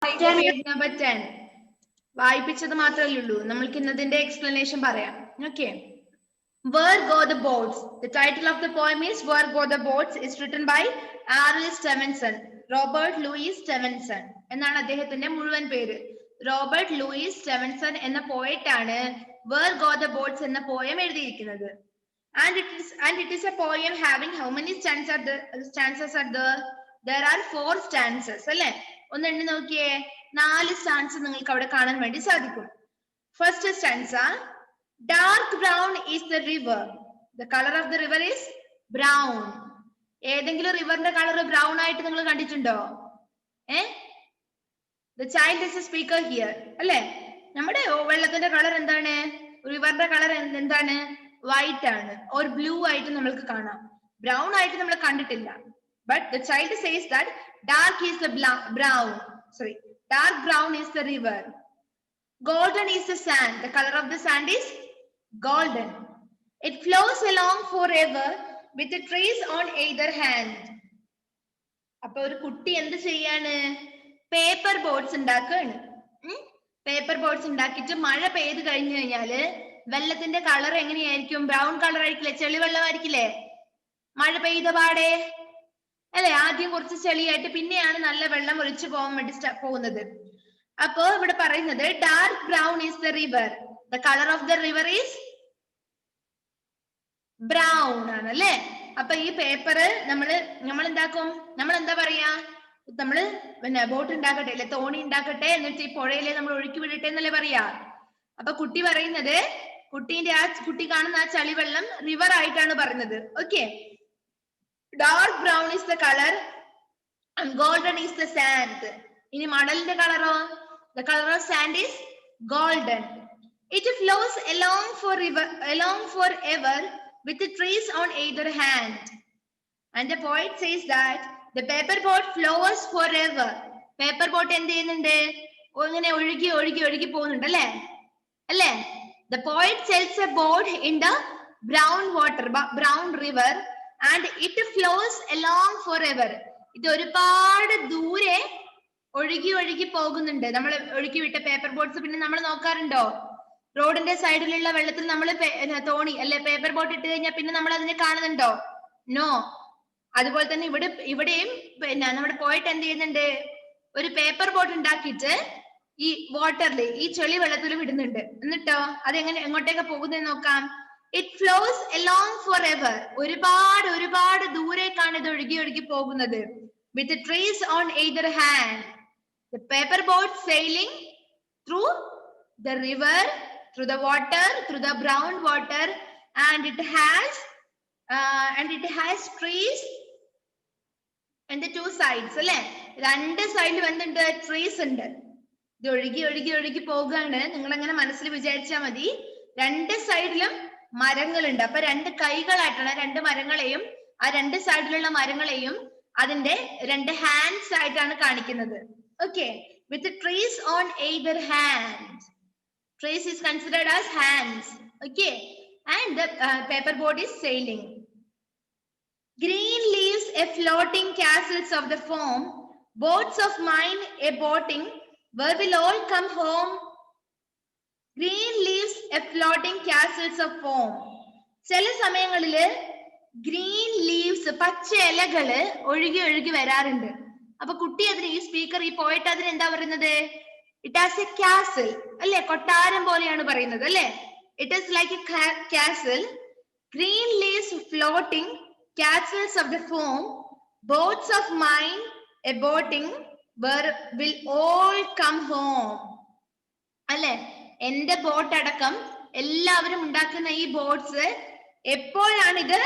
Page number 10. വായിപ്പിച്ചത് മാത്രമല്ലേ ഉള്ളൂ. നമ്മൾക്ക് ഇന്നതിന്റെ explanation പറയാം. Okay. Where go the boats? The title of the poem is Where Go the Boats. It's written by R.L. Stevenson. Robert Louis Stevenson എന്നാണ് അദ്ദേഹത്തിന്റെ മുഴുവൻ പേര്. Robert Luis സ്റ്റെവൻസൺ എന്ന poet ആണ് Where Go the Boats എന്ന poem എഴുതിയിരിക്കുന്നത്. And it is a poem having how many stanzas are there? There are 4 stanzas. അല്ലേ? ഒന്ന് എണ്ണി നോക്കിയേ. 4 stanzas നിങ്ങൾക്ക് അവിടെ കാണാൻ വേണ്ടി സാധിക്കും. First stanza. Dark brown is the river. The color of the river is brown. ഏതെങ്കിലും റിവറിന്റെ കളർ ബ്രൗൺ ആയിട്ട് നിങ്ങൾ കണ്ടിട്ടുണ്ടോ? The child is a speaker here. അല്ലേ? നമ്മുടെ വെള്ളത്തിന്റെ കളർ എന്താണ്? റിവറിന്റെ കളർ എന്താണ്? വൈറ്റ് ആണ് or ബ്ലൂ ആയിട്ട് നമ്മൾക്ക് കാണാം. ബ്രൗൺ ആയിട്ട് നമ്മൾ കണ്ടിട്ടില്ല. But the child says that dark brown is the river. Golden is the sand. The color of the sand is golden. It flows along forever with the trees on either hand. അപ്പൊ ഒരു കുട്ടി എന്ത് ചെയ്യാണ്? Paper boats ഉണ്ടാക്കുകയാണ്. Paper boats ഉണ്ടാക്കിയിട്ട് മഴ പെയ്ത് കഴിഞ്ഞു കഴിഞ്ഞാല് വെള്ളത്തിന്റെ കളർ എങ്ങനെയായിരിക്കും? ബ്രൗൺ കളർ ആയിരിക്കില്ലേ? ചെളി വെള്ളമായിരിക്കില്ലേ മഴ പെയ്ത പാടെ? അല്ലെ? ആദ്യം കുറച്ച് ചെളിയായിട്ട് പിന്നെയാണ് നല്ല വെള്ളം ഒലിച്ചു പോകാൻ വേണ്ടി പോകുന്നത്. അപ്പോ ഇവിടെ പറയുന്നത് dark brown is the river. The colour of the river is brown ആണ് അല്ലെ? അപ്പൊ ഈ പേപ്പർ നമ്മൾ എന്താക്കും? നമ്മൾ എന്താ പറയാ? നമ്മള് പിന്നെ ബോട്ട് ഉണ്ടാക്കട്ടെ അല്ലെ, തോണി ഉണ്ടാക്കട്ടെ, എന്നിട്ട് ഈ പുഴയിലെ നമ്മൾ ഒഴുക്കി വിടട്ടെ എന്നല്ലേ പറയാ. അപ്പൊ കുട്ടി പറയുന്നത്, കുട്ടി കാണുന്ന ആ ചളിവെള്ളം റിവർ ആയിട്ടാണ് പറയുന്നത്. Okay. Dark brown is the colour and golden is the sand. ഇനി മണലിന്റെ കളറോ? The colour of sand is golden. It flows along forever with the trees on either hand. And the poet says that the paper boat flows forever. Paper boat എന്ത് ചെയ്യുന്നുണ്ട്? ഇങ്ങനെ ഒഴുകി പോകുന്നുണ്ട് അല്ലേ? The poet sails a boat in the brown river and it flows along forever. ഇത് ഒരുപാട് ദൂരെ ഒഴുകി പോകുന്നുണ്ട്. നമ്മൾ ഒഴുക്കി വിട്ട പേപ്പർ ബോട്ട്സ് പിന്നെ നമ്മൾ നോക്കാറുണ്ടോ? റോഡിന്റെ സൈഡിലുള്ള വെള്ളത്തിൽ നമ്മൾ തോണി അല്ലെ പേപ്പർ ബോട്ട് ഇട്ട് കഴിഞ്ഞാൽ പിന്നെ നമ്മൾ അതിനെ കാണുന്നുണ്ടോ? നോ. അതുപോലെ തന്നെ ഇവിടെയും പിന്നെ നമ്മുടെ പോയിട്ട് എന്ത് ചെയ്യുന്നുണ്ട്? ഒരു പേപ്പർ ബോട്ട് ഉണ്ടാക്കിയിട്ട് ഈ വാട്ടറിൽ ഈ ചെളി വെള്ളത്തിൽ വിടുന്നുണ്ട്. എന്നിട്ടോ അതെങ്ങനെ എങ്ങോട്ടേക്ക് പോകുന്നതെന്ന് നോക്കാം. It flows along forever. ഒരുപാട് ദൂരേക്കാണ് ഇത് ഒഴുകി പോകുന്നത്. With the trees on either hand. The paper boat sailing through the river, through the water, through the brown water, and it has trees and the 2 sides അല്ലെ? 2 സൈഡിൽ എന്തുണ്ട്? Trees ഉണ്ട്. ഇത് ഒഴുകി പോകുകയാണ്. നിങ്ങൾ അങ്ങനെ മനസ്സിൽ വിചാരിച്ചാൽ മതി. 2 സൈഡിലും മരങ്ങളുണ്ട്. അപ്പൊ 2 കൈകളായിട്ടാണ് 2 മരങ്ങളെയും ആ 2 സൈഡിലുള്ള മരങ്ങളെയും അതിന്റെ 2 ഹാൻഡ്സ് ആയിട്ടാണ് കാണിക്കുന്നത്. Okay. With the trees on either hand. Trees is considered as hands. Okay. And the paper boat is sailing. Green leaves a floating castles of the foam. Boats of mine a boating. Where will all come home? Green leaves a floating castles of foam. ചില സമയങ്ങളില് green leaves പച്ച ഇലകള് ഒഴുകി വരാറുണ്ട്. അപ്പൊ കുട്ടി അതിന് ഈ speaker ഈ പോയിട്ട് അതിന് എന്താ പറയുന്നത്? ഇറ്റ് ഹാസ് എ കാസിൽ അല്ലെ? കൊട്ടാരം പോലെയാണ് പറയുന്നത് അല്ലെ? It is like A castle. Green leaves floating castles of the foam, boats of mine a boating, where will all come home. അല്ലെ? എന്റെ ബോട്ട് അടക്കം എല്ലാവരും ഉണ്ടാക്കുന്ന ഈ ബോട്ട്സ് എപ്പോഴാണ് ഇത്?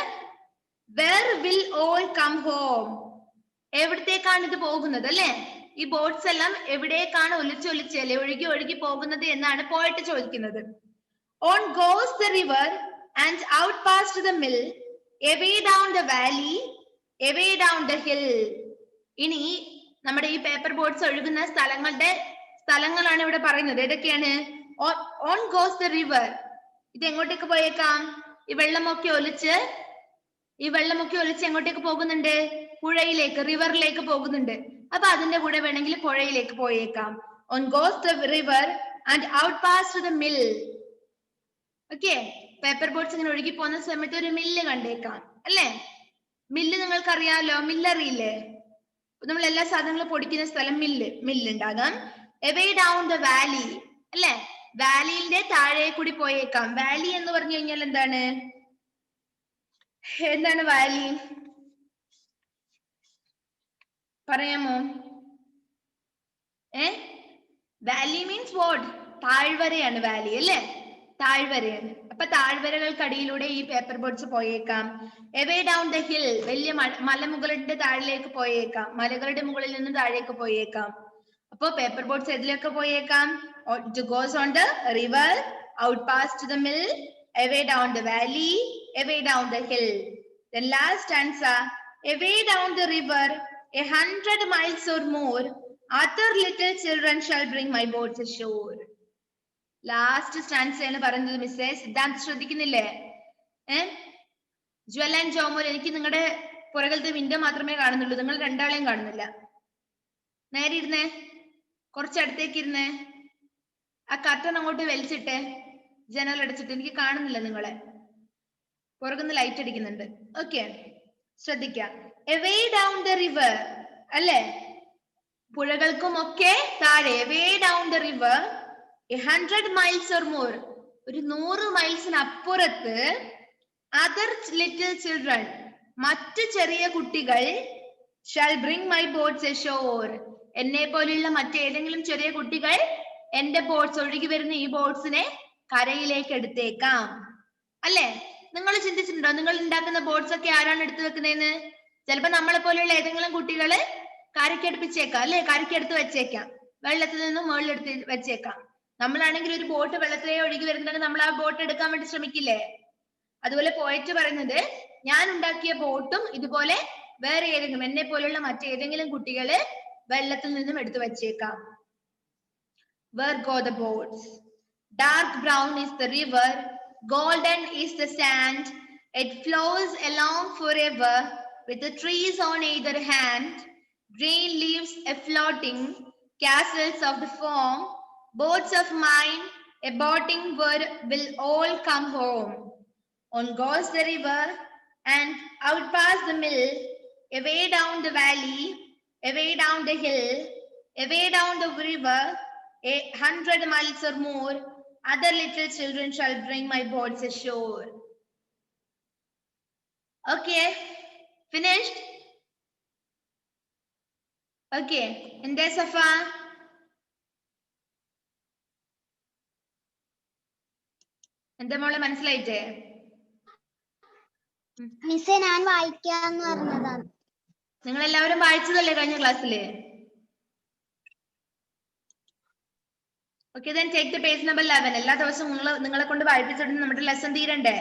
where will all come home. എവിടത്തേക്കാണ് ഇത് പോകുന്നത് അല്ലെ? ഈ ബോട്ട്സ് എല്ലാം എവിടേക്കാണ് ഒലിച്ചല്ലേ ഒഴുകി പോകുന്നത് എന്നാണ് പോയിട്ട് ചോദിക്കുന്നത്. On goes the river and out past the mill, away down the valley, away down the hill. ഇനി നമ്മുടെ ഈ പേപ്പർ ബോട്ട്സ് ഒഴുകുന്ന സ്ഥലങ്ങളാണ് ഇവിടെ പറയുന്നത്. ഏതൊക്കെയാണ്? On goes the river. ഇത് എങ്ങോട്ടേക്ക് പോയേക്കാം? ഈ വെള്ളമൊക്കെ ഒലിച്ച് എങ്ങോട്ടേക്ക് പോകുന്നുണ്ട്? പുഴയിലേക്ക്, റിവറിലേക്ക് പോകുന്നുണ്ട്. അപ്പൊ അതിന്റെ കൂടെ വേണമെങ്കിൽ പുഴയിലേക്ക് പോയേക്കാം. On goes the river and out past the mill. Okay, paper boats ഇങ്ങനെ ഒഴുകി പോകുന്ന സമയത്ത് ഒരു മില്ല് കണ്ടേക്കാം അല്ലേ? മില്ല് നിങ്ങൾക്ക് അറിയാലോ, മില്ല് അറിയില്ലേ? നമ്മൾ എല്ലാ സാധനങ്ങളും പൊടിക്കുന്ന സ്ഥലം മില്ല് ഉണ്ടാകാം. എവേ ഡൗൺ ദ വാലി അല്ലെ, വാലിയുടെ താഴെ കൂടി പോയേക്കാം. വാലി എന്ന് പറഞ്ഞു കഴിഞ്ഞാൽ എന്താണ് വാലി പറയാമോ? Valley means what? താഴ്വരയാണ് വാലി അല്ലെ, താഴ്വരയാണ്. അപ്പൊ താഴ്വരകൾക്കടിയിലൂടെ ഈ പേപ്പർ ബോട്ട്സ് പോയേക്കാം. എവേ ഡൗൺ ദ ഹിൽ, വലിയ മലമുകളുടെ താഴിലേക്ക് പോയേക്കാം, മലകളുടെ മുകളിൽ നിന്ന് താഴേക്ക് പോയേക്കാം. അപ്പൊ പേപ്പർ ബോട്ട്സ് എതിലൊക്കെ പോയേക്കാം? It goes on the river, out past the mill, away down the valley, away down the hill. The last stanza, away down the river 100 miles or more, other little children shall bring my boats ashore. Last stanza ആണ് പറയുന്നത് മിസ്സേ. സിദ്ധാന്ത് ശ്രദ്ധിക്കുന്നില്ലേ? Jewel and Jomol, എനിക്ക് നിങ്ങളുടെ പുറകിലത്തെ window മാത്രമേ കാണുന്നുള്ളൂ, നിങ്ങൾ രണ്ടാളെയും കാണുന്നില്ല. നേരെ ഇരുന്നേ, കുറച്ചടുത്തേക്ക് ഇരുന്നേ, ആ കർട്ടൻ അങ്ങോട്ട് വലിച്ചിട്ടെ, ജനൽ അടച്ചിട്ട്. എനിക്ക് കാണുന്നില്ല നിങ്ങളെ, പുറകുന്ന് ലൈറ്റ് അടിക്കുന്നുണ്ട്. ഓക്കെ, ശ്രദ്ധിക്കാം. എവേ ഡൗൺ ദ റിവർ അല്ലെ, പുഴകൾക്കും ഒക്കെ താഴെ. Away down the river 100 miles or more, ഒരു 100 മൈൽസിന് അപ്പുറത്ത്. അതർ ലിറ്റിൽ ചിൽഡ്രൻ, മറ്റു ചെറിയ കുട്ടികൾ. Shall bring my boats ashore, എന്നെ പോലെയുള്ള മറ്റേതെങ്കിലും ചെറിയ കുട്ടികൾ എന്റെ ബോട്ട്സ്, ഒഴുകി വരുന്ന ഈ ബോട്ട്സിനെ കരയിലേക്ക് എടുത്തേക്കാം അല്ലെ? നിങ്ങൾ ചിന്തിച്ചിട്ടുണ്ടോ, നിങ്ങൾ ഉണ്ടാക്കുന്ന ബോട്ട്സ് ഒക്കെ ആരാണ് എടുത്തു വെക്കുന്നതെന്ന്? ചിലപ്പോ നമ്മളെ പോലെയുള്ള ഏതെങ്കിലും കുട്ടികള് കരയ്ക്കടുപ്പിച്ചേക്കാം അല്ലെ, കരയ്ക്കെടുത്ത് വെച്ചേക്കാം, വെള്ളത്തിൽ നിന്നും മുകളിലെടുത്ത് വെച്ചേക്കാം. നമ്മളാണെങ്കിൽ ഒരു ബോട്ട് വെള്ളത്തിലേ ഒഴുകി വരുന്നുണ്ടെങ്കിൽ നമ്മൾ ആ ബോട്ട് എടുക്കാൻ വേണ്ടി ശ്രമിക്കില്ലേ? അതുപോലെ പോയിട്ട് പറയുന്നത്, ഞാൻ ഉണ്ടാക്കിയ ബോട്ടും ഇതുപോലെ വേറെ ഏതെങ്കിലും എന്നെ പോലെയുള്ള മറ്റേതെങ്കിലും കുട്ടികള് വെള്ളത്തിൽ നിന്നും എടുത്തു വെച്ചേക്കാം. Where go the boats? Dark brown is the river, golden is the sand. It flows along forever with the trees on either hand. Green leaves a-floating, castles of the foam. Boats of mine a-boating will all come home. On goes the river and out past the mill, away down the valley, away down the hill, away down the river 100 miles or more, other little children shall bring my boats ashore. Okay, finished? Okay, in there Safa? എന്താ മോളെ മനസ്സിലായിട്ടേ? മിസ്സേ, ഞാൻ വായിക്കാന്ന് പറഞ്ഞതാണ്. നിങ്ങൾ എല്ലാവരും വായിച്ചതല്ലേ കഴിഞ്ഞ ക്ലാസ്സില്? Okay, then take the page number 11. എല്ലാ ദിവസവും നിങ്ങളെ കൊണ്ട് വായിപ്പിച്ചിട്ട് നമ്മുടെ ലെസൺ തീരണ്ടേ?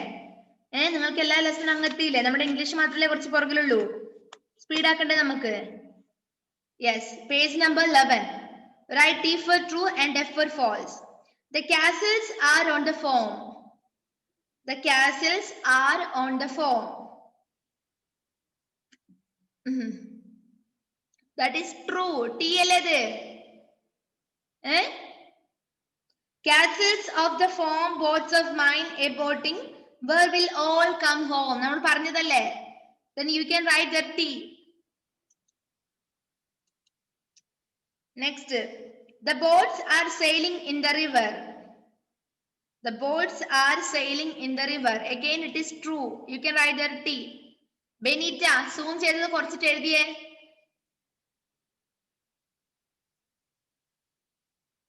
നിങ്ങൾക്ക് എല്ലാ ലെസൺ അങ്ങ് എത്തിയില്ലേ? നമ്മുടെ ഇംഗ്ലീഷ് മാത്രമല്ലേ കുറച്ച് പുറകിലുള്ളൂ, സ്പീഡ് ആക്കണ്ടേ നമുക്ക്? Yes, page number 11. Write T for true and F for false. The castles are on the foam. The castles are on the foam. That is true. T alade. Castles of the foam, boats of mine a-boating, where will all come home. നമ്മൾ പറഞ്ഞതല്ലേ? Then you can write the T. Next, the boats are sailing in the river. The boats are sailing in the river. Again, it is true. You can write the T. Benita, zoom ചെയ്തത് കുറച്ചിട്ട് എഴുതിയേ.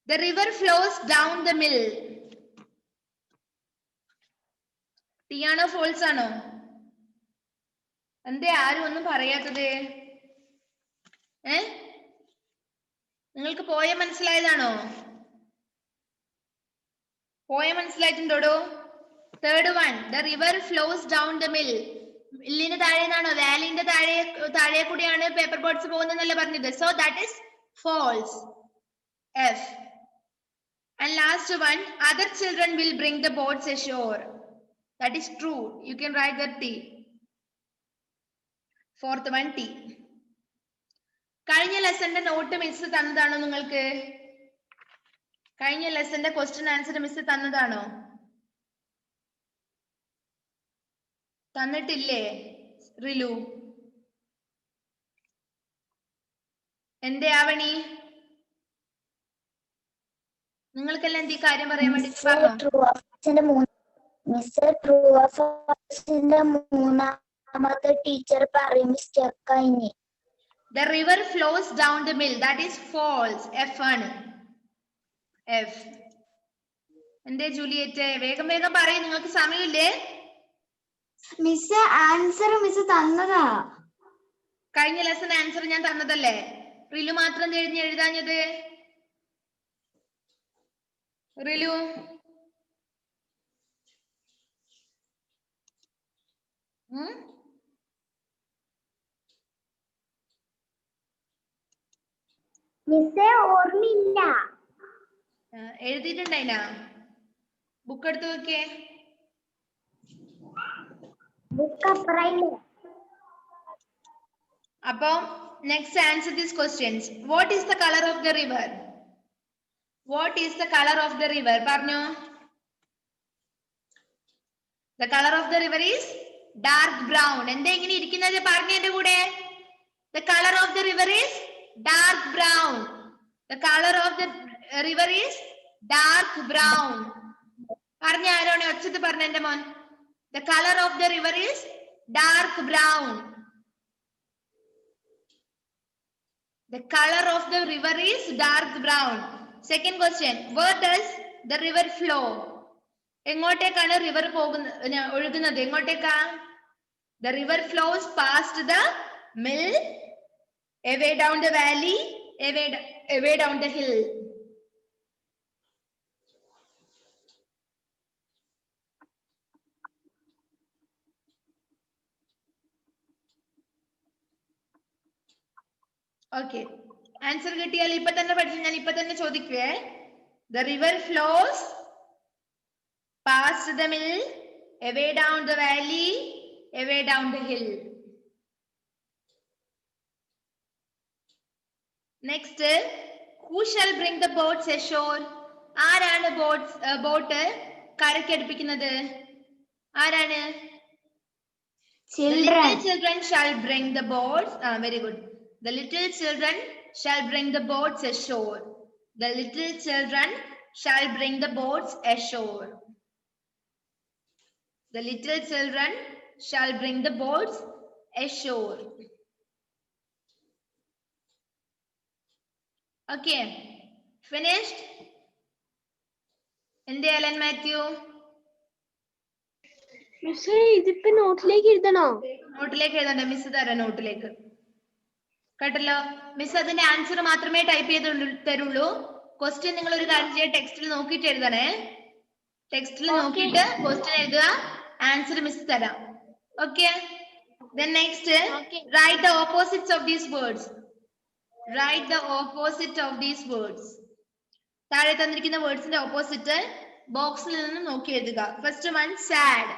The river flows down the mill. T ആണോ false ആണോ? എന്തേ ആരും ഒന്നും പറയാത്തത്? നിങ്ങൾക്ക് പോയ മനസ്സിലായതാണോ? പോയ മനസ്സിലായിട്ടുണ്ടോടോ? Third one, the river flows down the mill. മില്ലിന് താഴെന്നാണോ? വാലിന്റെ താഴെ കൂടിയാണ് പേപ്പർ ബോട്ട്സ് പോകുന്നതല്ലേ പറഞ്ഞത്? So that is false. F. And last one, other children will bring the boats ashore. That is true. You can write that T. Fourth one, T. കഴിഞ്ഞ ലെസന്റെ not miss തന്നതാണോ നിങ്ങൾക്ക്? കഴിഞ്ഞ ലെസന്റെ question answer miss തന്നതാണോ? തന്നിട്ടില്ലേ റിലു? എന്തേ ആവണി? നിങ്ങൾക്കെല്ലാം എന്ത് കാര്യം പറയാൻ വേണ്ടി മൂന്നാമത്തെ ടീച്ചർ പറയും സ്റ്റക്ക് ആയി. The river flows down the mill. That is false. F ആണ്. F. എന്തേ ജൂലിയറ്റ്? വേഗം വേഗം പറയും, നിങ്ങൾക്ക് സമയമില്ലേ? മിസ് ആൻസർ മിസ് തന്നതാ. കഴിഞ്ഞ ലെസൺ ആൻസർ ഞാൻ തന്നതല്ലേ? റിലു മാത്രം എഴുതാഞ്ഞത്? റിലു മിസ്സേ ഓർമ്മയില്ല. എഴുതിയിട്ടുണ്ടായിനാ? ബുക്ക് എടുത്ത് നോക്കിയേ. ബുക്ക് അപ്പുറയില്ല. അപ്പൊ next answer these questions. What is the colour of the river? What is the colour of the river? പറഞ്ഞോ. The color of the river is dark brown. എന്താ ഇങ്ങനെ ഇരിക്കുന്നത്? പറഞ്ഞു എന്റെ കൂടെ. The color of the river is dark brown. The color of the river is dark brown. പറഞ്ഞ ആരോണെ ഒച്ചത്ത് പറഞ്ഞ എന്റെ മോൻ. The color of the river is dark brown. The color of the river is dark brown. Second question. Where does the river flow? എങ്ങോട്ടേക്കാണ് river ഒഴുകുന്നത്? എങ്ങോട്ടേക്കാ? The river flows past the mill, away down the valley, away down the hill. Okay. Answer കിട്ടിയാൽ ഇപ്പൊ തന്നെ പഠിച്ചു. ഞാൻ ഇപ്പൊ തന്നെ ചോദിക്കുവേ. The river flows past the mill, away down the valley, away down the hill. Next, who shall bring the boats ashore? ആരാണ് boat കരയ്ക്ക് അടുപ്പിക്കുന്നത്? ആരാണ്? Children. The little children shall bring the boats. Very good. The little children shall bring the boats ashore. The little children shall bring the boats ashore. The little children shall bring the boats ashore. Okay, finished? എന്തേ Allen Mathew? മിസ്സേ ഇതിപ്പോ നോട്ടിലേക്ക് എഴുതണോ? നോട്ടിലേക്ക് എഴുതണ്ട, miss തരാം നോട്ടിലേക്ക്. കേട്ടല്ലോ? Miss അതിന്റെ answer മാത്രമേ type ചെയ്ത് തരുള്ളൂ. Question നിങ്ങൾ ഒരു കാര്യം ചെയ്യുക, ടെക്സ്റ്റിൽ നോക്കിയിട്ട് എഴുതണേ. ടെക്സ്റ്റിൽ നോക്കിയിട്ട് ക്വസ്റ്റ്യൻ എഴുതുക, ആൻസർ മിസ് തരാം. Okay? Then next, write the opposites of these words. Write the opposite of these words. താഴെ തന്നിരിക്കുന്ന വേർഡ്സിന്റെ ഓപ്പോസിറ്റ് ബോക്സിൽ നിന്ന് നോക്കി എഴുതുക. First one sad.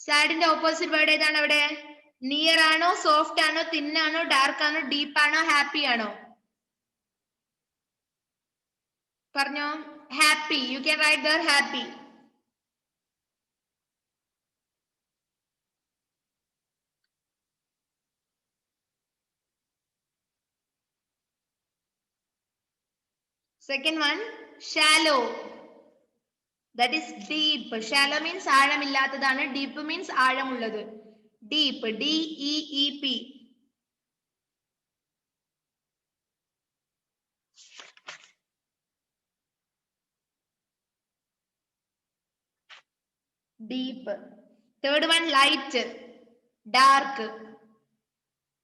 സാഡിന്റെ ഓപ്പോസിറ്റ് വേർഡ് ഏതാണ് അവിടെ? നിയർ ആണോ, സോഫ്റ്റ് ആണോ, തിൻ ആണോ, ഡാർക്ക് ആണോ, ഡീപ്പ് ആണോ, ഹാപ്പി ആണോ? പറഞ്ഞോ. Happy. You can write there happy. Second one, shallow. That is deep. Shallow means ആഴമില്ലാത്തതാണ്. Deep means ആഴമുള്ളത്. Deep. D-E-E-P. Deep. Third one, light. Dark.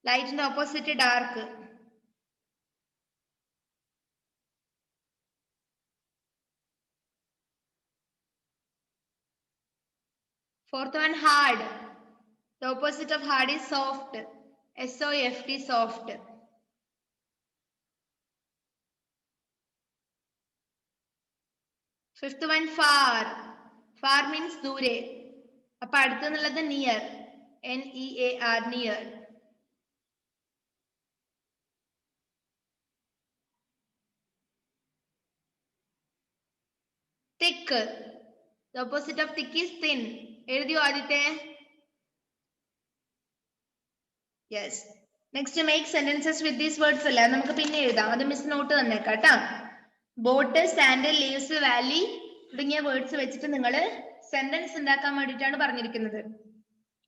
Light in the opposite, dark. Fourth one, hard. The opposite of hard is soft. S-O-F-T, soft. Fifth one, far. Far means ദൂരെ. അപ്പൊ അടുത്തുള്ളത് near. N-E-A-R, near. thick. The opposite of thick is thin. എഴുതിയോ ആദ്യത്തെ? Yes. Next, make sentences with these words അല്ല, നമുക്ക് പിന്നെ എഴുതാം. അത് മിസ് നോട്ട് തന്നേക്കാം കേട്ടാ. ബോട്ട്, സാൻഡ്, ലീവ്സ്, വാലി തുടങ്ങിയ വേർഡ്സ് വെച്ചിട്ട് നിങ്ങൾ സെന്റൻസ് ഉണ്ടാക്കാൻ വേണ്ടിയിട്ടാണ് പറഞ്ഞിരിക്കുന്നത്.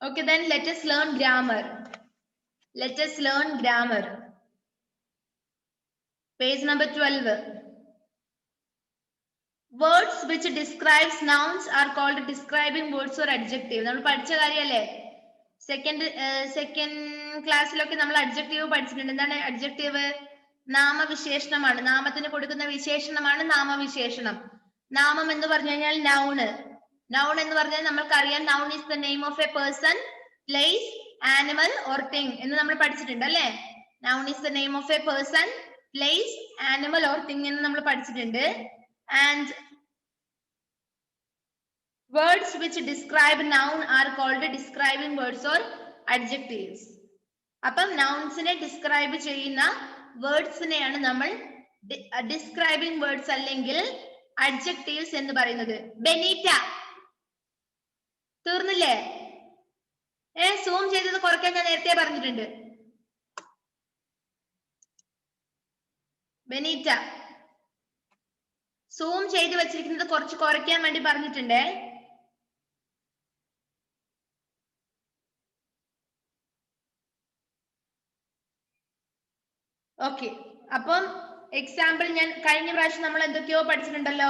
Okay, then let us learn grammar. Let us learn grammar. Page number 12. Words which describes nouns are called describing words or adjective. നമ്മൾ പഠിച്ച കാര്യമല്ലേ? സെക്കൻഡ് ക്ലാസ്സിലൊക്കെ നമ്മൾ അഡ്ജക്റ്റീവ് പഠിച്ചിട്ടുണ്ട്. എന്താണ് അഡ്ജക്റ്റീവ്? നാമവിശേഷണമാണ്. നാമത്തിന് കൊടുക്കുന്ന വിശേഷണമാണ് നാമവിശേഷണം. നാമം എന്ന് പറഞ്ഞു കഴിഞ്ഞാൽ നൗണ്. നൗൺ എന്ന് പറഞ്ഞാൽ നമ്മൾക്കറിയാം, noun is the name of A person, place, animal or thing എന്ന് നമ്മൾ പഠിച്ചിട്ടുണ്ട് അല്ലേ? Noun is the name of A person, place, animal or thing എന്ന് നമ്മൾ പഠിച്ചിട്ടുണ്ട്. And words which describe noun are called describing words or adjectives. അപ്പം നൗൺസിനെ describe ചെയ്യുന്ന വേർഡ്സിനെയാണ് നമ്മൾ ഡിസ്ക്രൈബിംഗ് വേർഡ്സ് അല്ലെങ്കിൽ അഡ്ജക്റ്റീവ്സ് എന്ന് പറയുന്നത്. ബെനീറ്റ തീർന്നില്ലേ? സൂം ചെയ്തത് കുറയ്ക്കാൻ ഞാൻ നേരത്തെ പറഞ്ഞിട്ടുണ്ട്. ബെനീറ്റ സൂം ചെയ്ത് വെച്ചിരിക്കുന്നത് കുറച്ച് കുറയ്ക്കാൻ വേണ്ടി പറഞ്ഞിട്ടുണ്ടേ. ഓക്കെ, അപ്പം എക്സാമ്പിൾ ഞാൻ കഴിഞ്ഞ പ്രാവശ്യം നമ്മൾ എന്തൊക്കെയോ പഠിച്ചിട്ടുണ്ടല്ലോ,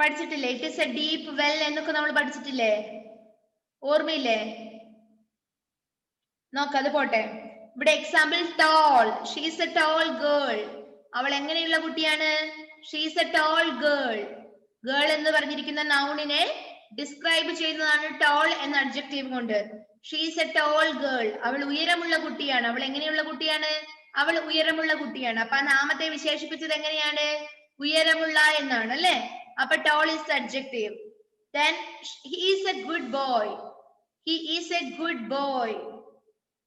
പഠിച്ചിട്ടില്ലേ? It is a deep well എന്നൊക്കെ നമ്മൾ പഠിച്ചിട്ടില്ലേ? ഓർമ്മയില്ലേ? നോക്ക്, അത് പോട്ടെ. ഇവിടെ example tall. She is a tall girl. അവൾ എങ്ങനെയുള്ള കുട്ടിയാണ്? She is a tall girl. Girl എന്ന് പറഞ്ഞിരിക്കുന്ന നൗണിനെ ഡിസ്ക്രൈബ് ചെയ്യുന്നതാണ് ടോൾ എന്ന അഡ്ജക്റ്റീവ് കൊണ്ട്. She is a tall girl. അവൾ ഉയരമുള്ള കുട്ടിയാണ്. അവൾ എങ്ങനെയുള്ള കുട്ടിയാണ്? അവൾ ഉയരമുള്ള കുട്ടിയാണ്. അപ്പൊ ആ നാമത്തെ വിശേഷിപ്പിച്ചത് എങ്ങനെയാണ്? ഉയരമുള്ള എന്നാണ് അല്ലെ? അപ്പൊ tall is the adjective. Then he is a good boy. He is a good boy.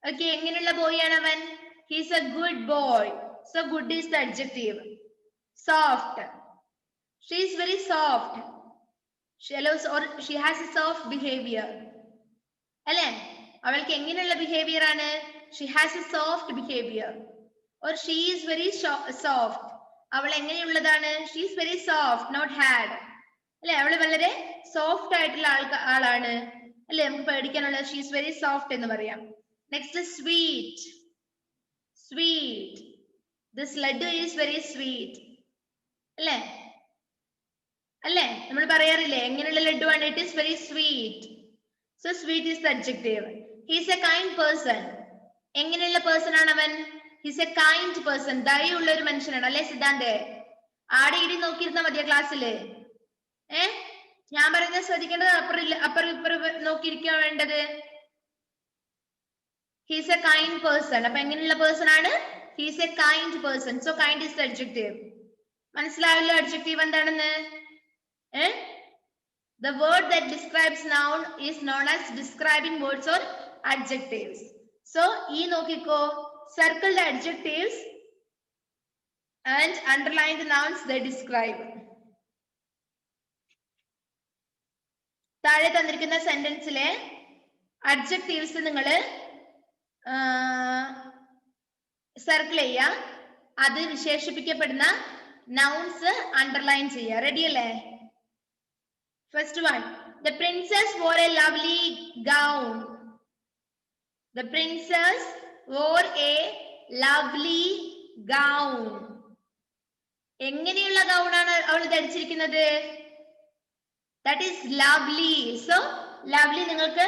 Okay, എങ്ങനെയുള്ള ബോയ് ആണ് അവൻ? He is a good boy. So good is the adjective. Soft. She is very soft. She allows or she has a soft behavior. അല്ലേ? അവൾക്ക് എങ്ങനെയുള്ള behaviour ആണ്? She has a soft behavior. Or she is very soft. അവൾ എങ്ങനെയുള്ളതാണ്? She is very soft, not hard. അല്ലെ? അവൾ വളരെ soft ആയിട്ടുള്ള ആളാണ് അല്ലെ? നമുക്ക് പേടിക്കാനുള്ള she is very soft എന്ന് പറയാം. Next is sweet. Sweet. This laddu is very sweet. അല്ലേ? അല്ലേ? നമ്മൾ പറയാറില്ലേ എങ്ങനെയുള്ള ലഡു ആണ്? It is very sweet. So sweet is the adjective. He is a kind person. എങ്ങനെയുള്ള പേഴ്സൺ ആണ് അവൻ? He is a kind person. ദയുള്ള ഒരു മനുഷ്യനാണ് അല്ലെ സിദ്ധാന്തേ? ആടെ ഇടി നോക്കിയിരുന്ന മതിയ ക്ലാസ്സില്. ഞാൻ പറയുന്നത് ശ്രദ്ധിക്കേണ്ടത് അപ്പുറം ഇപ്പുറം നോക്കിയിരിക്കാൻ വേണ്ടത്. He is a kind person. അപ്പൊ എങ്ങനെയുള്ള പേഴ്സൺ ആണ്? He is a kind person. So kind is the adjective. മനസ്സിലായല്ലോ adjective എന്താണെന്ന്? The word that describes noun is known as describing words or adjectives. So ഈ നോക്കിക്കോ, circle the adjectives and underline the nouns they describe. താഴെ തന്നിരിക്കുന്ന സെന്റൻസിലെ adjectives നിങ്ങൾ circle ചെയ്യുക. അത് വിശേഷിപ്പിക്കപ്പെടുന്ന nouns underline ചെയ്യുക. റെഡി അല്ലേ? First one, the princess wore a lovely gown. The princess wore a lovely gown. എങ്ങനെയുള്ള ഗൗൺ ആണ് അവൾ ധരിച്ചിരിക്കുന്നത്? That is lovely. So lovely നിങ്ങൾക്ക്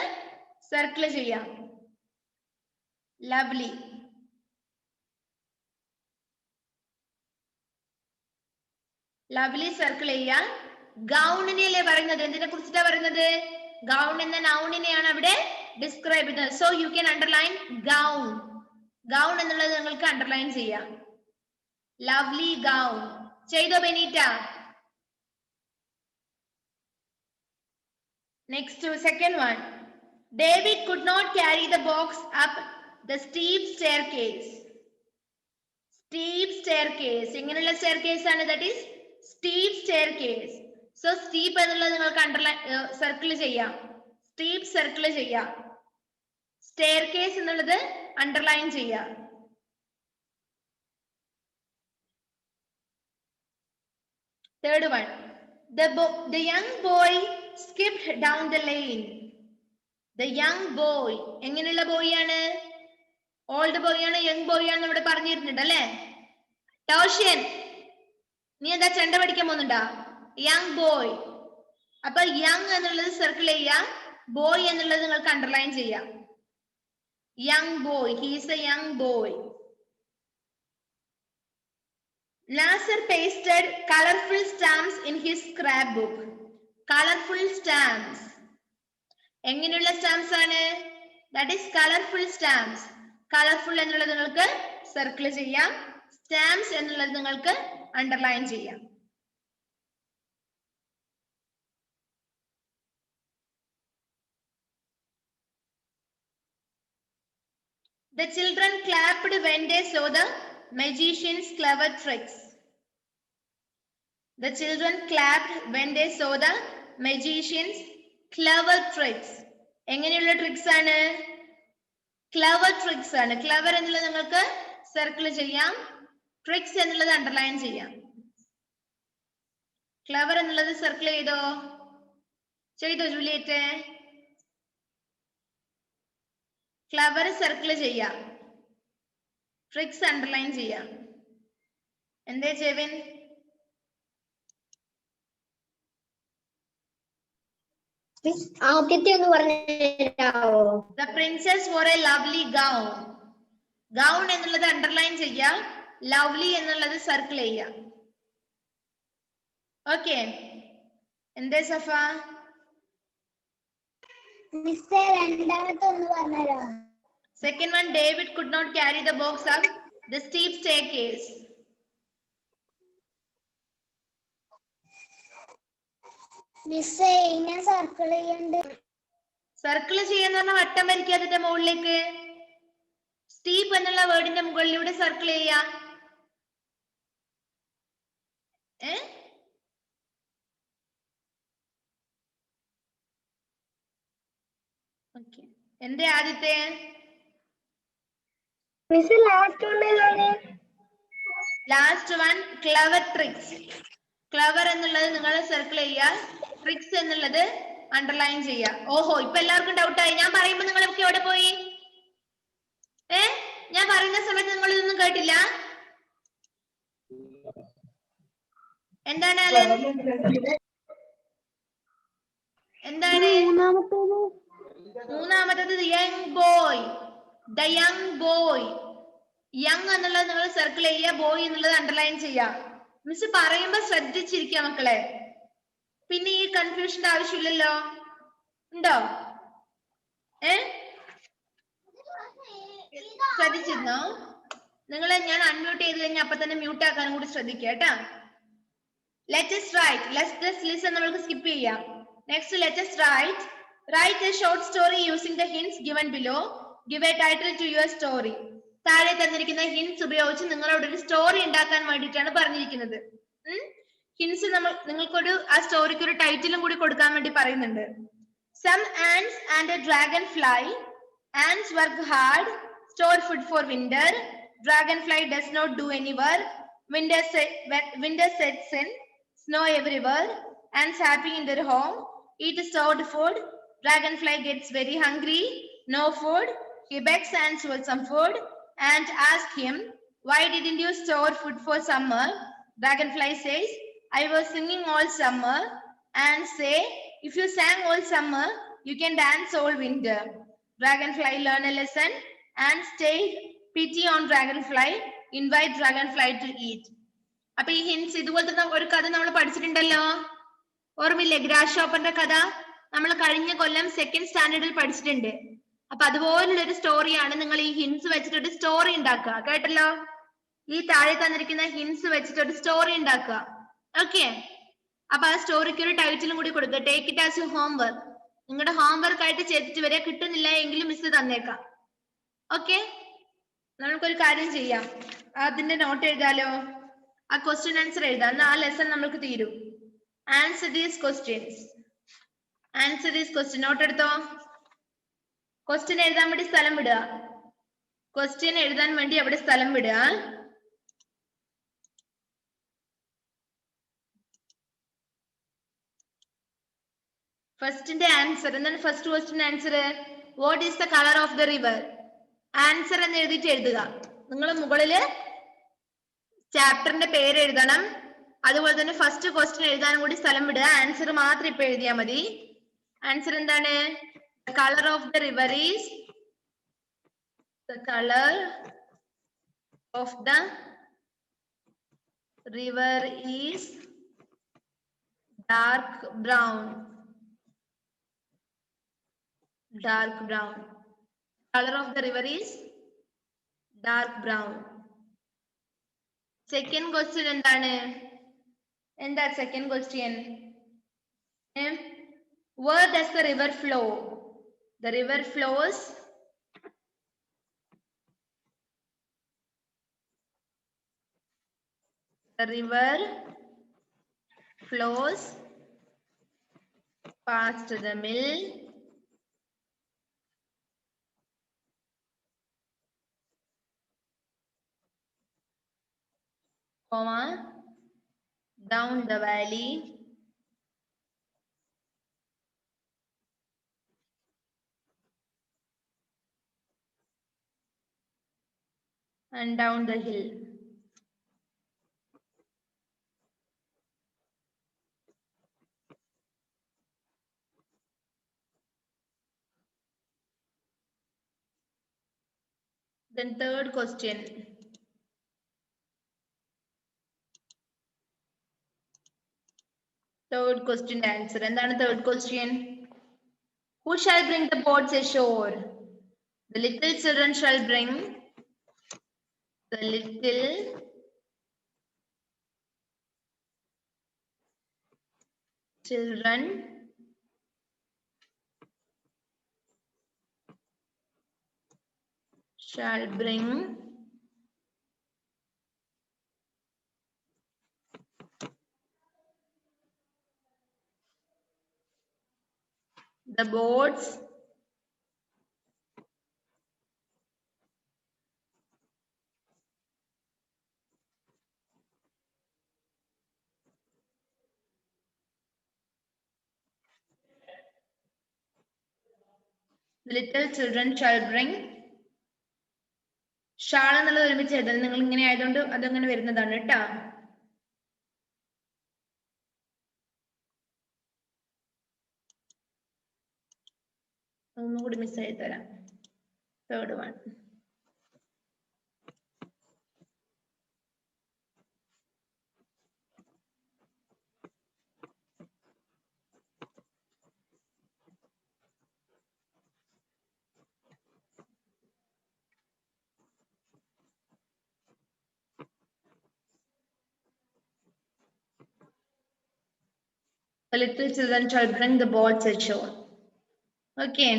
സർക്കിൾ ചെയ്യാം. Lovely. Lovely സർക്കിൾ ചെയ്യാം. ഗൗണിനെയല്ലേ പറയുന്നത്? എന്തിനെ കുറിച്ചിട്ടാ പറയുന്നത്? ഗൗൺ എന്ന നൗണിനെയാണ് അവിടെ ഡിസ്ക്രൈബ് ചെയ്യുന്നത്. So you can underline gown. Gown എന്നുള്ളത് നിങ്ങൾക്ക് അണ്ടർലൈൻ ചെയ്യാം. Lovely gown. ചെയ്തോ Benita? Next, second one. David could not carry the box up the steep staircase. Steep staircase. എങ്ങനെയുള്ള staircase ആണ്? That is steep staircase. So steep എന്നുള്ളത് നിങ്ങൾക്ക് underline circle ചെയ്യാം. steep circle ചെയ്യാം. staircase എന്നുള്ളത് അണ്ടർലൈൻ ചെയ്യാം. Third one, the young boy skipped down the lane. The young boy എങ്ങനെയുള്ള boy ആണ്? ഓൾഡ് ബോയ് ആണ്, യങ് ബോയ് ആണ് ഇവിടെ പറഞ്ഞിരുന്നുണ്ട് അല്ലെ? ടോഷ്യൻ, നീ എന്താ ചെണ്ട പഠിക്കാൻ പോകുന്നുണ്ടാ? Young boy. അപ്പൊ യങ് എന്നുള്ളത് സർക്കിൾ ചെയ്യാം, ബോയ് എന്നുള്ളത് നിങ്ങൾക്ക് അണ്ടർലൈൻ ചെയ്യാം. Young boy, he is a young boy. Nasser pasted colorful stamps in his scrapbook. Colorful stamps. എങ്ങനെയുള്ള സ്റ്റാമ്പ്സ് ആണ്? That is colorful stamps. Colorful എന്നുള്ളത് നിങ്ങൾക്ക് സർക്കിൾ ചെയ്യാം, സ്റ്റാമ്പ്സ് എന്നുള്ളത് നിങ്ങൾക്ക് അണ്ടർലൈൻ ചെയ്യാം. The children clapped when they saw the magician's clever tricks. The children clapped when they saw the magician's clever tricks. എങ്ങനെയുള്ള tricks ആണ്? ക്ലവർ ട്രിക്സ് ആണ്. Clever എന്നുള്ളത് നിങ്ങൾക്ക് സർക്കിൾ ചെയ്യാം, ട്രിക്സ് എന്നുള്ളത് അണ്ടർലൈൻ ചെയ്യാം. ക്ലവർ എന്നുള്ളത് സർക്കിൾ ചെയ്തോ ജൂലിയറ്റ്? ക്ലവർ സർക്കിൾ ചെയ്യാം, ട്രിക്സ് അണ്ടർലൈൻ ചെയ്യാം. എന്തേ ജെവിൻ? ആദ്യത്തെ ഒന്ന് പറഞ്ഞോ. The princess wore a lovely gown. Gown എന്നുള്ളത് അണ്ടർലൈൻ ചെയ്യാം, ലവ്ലി എന്നുള്ളത് സർക്കിൾ ചെയ്യാം. ഓക്കെ, എന്തേ സഫ? മിസ്സേ രണ്ടാമത്തെ ഒന്ന് പറഞ്ഞോ. Second one, David could not carry the box up the steep staircase. മിസ്സേ ഇങ്ങനെ സർക്കിൾ ചെയ്യണ്ട്. സർക്കിൾ ചെയ്യാന്ന് പറഞ്ഞാൽ വട്ടം വരയ്ക്കാതിന്റെ മുകളിലേക്ക് സ്റ്റീപ്പ് എന്നുള്ള വേർഡിന്റെ മുകളിലൂടെ സർക്കിൾ ചെയ്യാം. എന്തേ ആദ്യത്തെ? Last one clever tricks. Clever എന്നുള്ളത് നിങ്ങൾ സർക്കിൾ ചെയ്യുക, ട്രിക്സ് എന്നുള്ളത് അണ്ടർലൈൻ ചെയ്യുക. ഓഹോ, ഇപ്പൊ എല്ലാവർക്കും ഡൗട്ടായി. ഞാൻ പറയുമ്പോ നിങ്ങളൊക്കെ എവിടെ പോയി? ഞാൻ പറയുന്ന സമയത്ത് നിങ്ങൾ ഇതൊന്നും കേട്ടില്ല. എന്താണ് മൂന്നാമത്തത്? Young boy. The young boy. Young എന്നുള്ളത് നിങ്ങൾ സർക്കിൾ ചെയ്യുക, ബോയ് എന്നുള്ളത് അണ്ടർലൈൻ ചെയ്യുക. മിസ് പറയുമ്പോ ശ്രദ്ധിച്ചിരിക്കുക മക്കളെ, പിന്നെ ഈ കൺഫ്യൂഷന്റെ ആവശ്യമില്ലല്ലോ. ഉണ്ടോ? ശ്രദ്ധിച്ചിരുന്നോ? നിങ്ങളെ ഞാൻ അൺമ്യൂട്ട് ചെയ്ത് കഴിഞ്ഞാൽ അപ്പൊ തന്നെ മ്യൂട്ട് ആക്കാനും കൂടി ശ്രദ്ധിക്കുക കേട്ടാ. Let us write. Let's just listen. നമ്മൾക്ക് സ്കിപ്പ് ചെയ്യാം. Next, let us write. Write a short story using the hints given below. Give a title to your story. താഴെ തന്നിരിക്കുന്ന ഹിൻസ് ഉപയോഗിച്ച് നിങ്ങളോട് ഒരു സ്റ്റോറി ഉണ്ടാക്കാൻ വേണ്ടിയിട്ടാണ് പറഞ്ഞിരിക്കുന്നത്. ഹിൻസ് നിങ്ങൾക്കൊരു ആ സ്റ്റോറിക്ക് ഒരു ടൈറ്റിലും കൂടി കൊടുക്കാൻ വേണ്ടി പറയുന്നുണ്ട്. Some ants and a dragonfly. Ants work hard, store food for winter. Dragonfly does not do any work. Winter sets in, snow everywhere. Ants happy in their home, eat stored food. Dragonfly gets very hungry, no food. He begs ants for some food. Ant asks him, why didn't you store food for summer? Dragonfly says, I was singing all summer. Ants say, if you sang all summer, you can dance all winter. Dragonfly learn a lesson. Ants take pity on Dragonfly, invite Dragonfly to eat. അപ്പൊ ഈ hints ഇതുപോലത്തെ ഒരു കഥ നമ്മൾ പഠിച്ചിട്ടുണ്ടല്ലോ, ഓർമ്മയില്ലേ? Grass ഷോപ്പറിന്റെ കഥ നമ്മൾ കഴിഞ്ഞ കൊല്ലം സെക്കൻഡ് സ്റ്റാൻഡേർഡിൽ പഠിച്ചിട്ടുണ്ട്. അപ്പൊ അതുപോലുള്ള ഒരു സ്റ്റോറിയാണ് നിങ്ങൾ ഈ ഹിൻസ് വെച്ചിട്ട് ഒരു സ്റ്റോറി ഉണ്ടാക്കുക. കേട്ടല്ലോ? ഈ താഴെ തന്നിരിക്കുന്ന ഹിൻസ് വെച്ചിട്ട് ഒരു സ്റ്റോറി ഉണ്ടാക്കുക. ഓക്കെ, അപ്പൊ ആ സ്റ്റോറിക്ക് ഒരു ടൈറ്റിലും കൂടി കൊടുക്കുക. Take it as you homework. നിങ്ങളുടെ ഹോംവർക്ക് ആയിട്ട് ചെയ്തിട്ട് വരെ കിട്ടുന്നില്ല എങ്കിലും മിസ് തന്നേക്കാം. ഓക്കെ, നമുക്കൊരു കാര്യം ചെയ്യാം, അതിന്റെ നോട്ട് എഴുതാലോ. ആ ക്വസ്റ്റ്യൻ ആൻസർ എഴുതാം. എന്നാൽ ആ ലെസൺ നമ്മൾക്ക് തീരും. Answer these questions. Answer these question. Note എടുത്തോ. ക്വസ്റ്റ്യൻ എഴുതാൻ വേണ്ടി സ്ഥലം വിടുക. ക്വസ്റ്റ്യൻ എഴുതാൻ വേണ്ടി അവിടെ സ്ഥലം വിടുക. ഫസ്റ്റിന്റെ ആൻസർ എന്താണ്? First question answer what is the colour of the river? Answer എന്ന് എഴുതിയിട്ട് എഴുതുക. നിങ്ങൾ മുകളില് ചാപ്റ്ററിന്റെ പേര് എഴുതണം. അതുപോലെ തന്നെ ഫസ്റ്റ് ക്വസ്റ്റ്യൻ എഴുതാനും കൂടി സ്ഥലം വിടുക. ആൻസർ മാത്രം ഇപ്പൊ എഴുതിയാൽ മതി. ആൻസർ എന്താണ്? The color of the river is the color of the river is dark brown. Dark brown. Color of the river is dark brown. Second question എന്താണ്? എന്താ second question? Where does the river flow? The river flows past the mill, comma, down the valley, and down the hill. Then third question. Third question answer. എന്താണ് third question? Who shall bring the boats ashore? The little children shall bring. The little children shall bring the boats the little children shall bring. Shall എന്നുള്ളത് ഒരുമിച്ച് എഴുതണം. നിങ്ങൾ ഇങ്ങനെ ആയതുകൊണ്ട് അതങ്ങനെ വരുന്നതാണ് കേട്ടോ. ഒന്നും കൂടി മിസ് ആയി തരാം. Third one. The little children shall bring the boats ashore. Okay.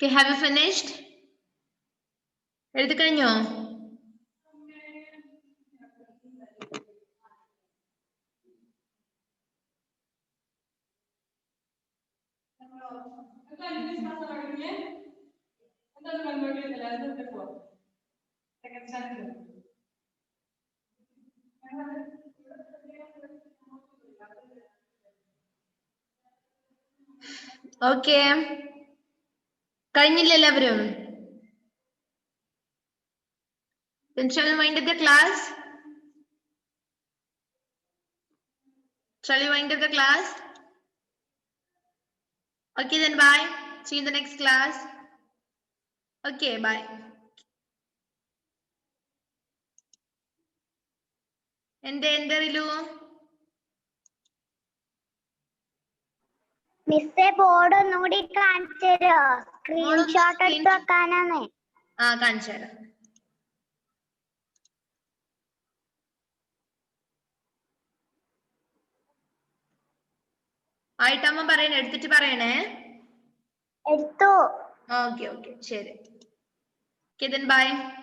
Okay, have you finished? എഴുതി കഴിഞ്ഞോ? ഓക്കെ, കഴിഞ്ഞില്ല എല്ലാവരും? Then shall we wind up the class? Shall we wind up the class? Okay, then bye. See you in the next class. Okay, bye. എന്തറിലൂ? മിസ്സേ board ഒന്നുകൂടി കാണിച്ചു തരോ? Screenshot എടുത്ത് വെക്കാനാണ്. കാണിച്ചു തരാം. ആയിട്ടമ്മ പറയണേ, എടുത്തിട്ട് പറയണേ. എടുത്തു. ഓക്കെ ശരി. Okay, then bye.